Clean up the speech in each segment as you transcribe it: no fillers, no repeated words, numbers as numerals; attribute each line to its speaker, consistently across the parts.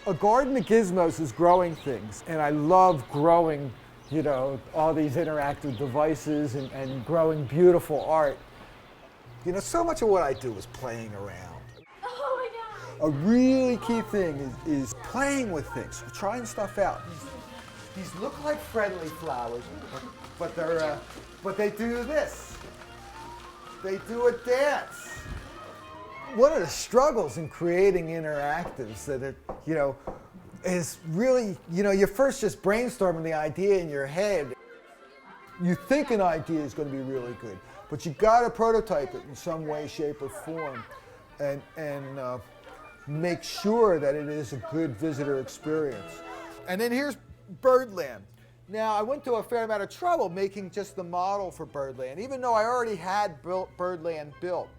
Speaker 1: A garden of gizmos is growing things, and I love growing, all these interactive devices and growing beautiful art. So much of what I do is playing around.
Speaker 2: Oh my God.
Speaker 1: A really key thing is playing with things, trying stuff out. These look like friendly flowers, but they do this. They do a dance. One of the struggles in creating interactives that is really, you're first just brainstorming the idea in your head. You think an idea is going to be really good, but you got to prototype it in some way, shape, or form, and make sure that it is a good visitor experience. And then here's Birdland. Now, I went to a fair amount of trouble making just the model for Birdland, even though I already had Birdland built.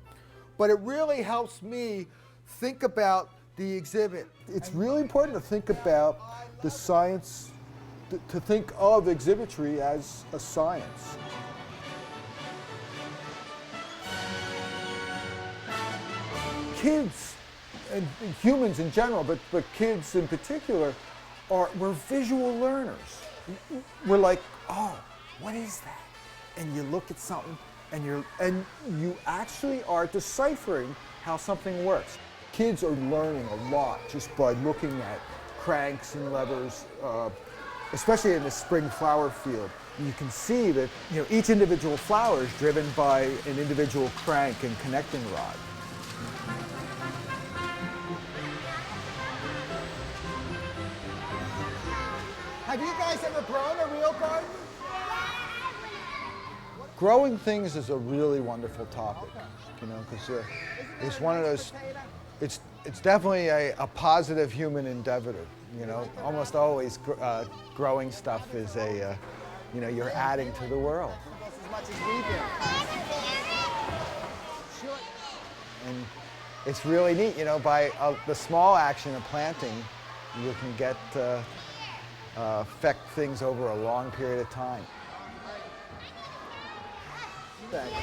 Speaker 1: But it really helps me think about the exhibit. It's really important to think about the science, to think of exhibitry as a science. Kids, and humans in general, but kids in particular, we're visual learners. We're like, oh, what is that? And you look at something, and you actually are deciphering how something works. Kids are learning a lot just by looking at cranks and levers, especially in the spring flower field. You can see that each individual flower is driven by an individual crank and connecting rod. Have you guys ever grown a real garden? Growing things is a really wonderful topic, because it's one of those, it's definitely a positive human endeavor, almost always growing stuff is you're adding to the world. As much as we do. And it's really neat, by the small action of planting, you can get, affect things over a long period of time. Thanks.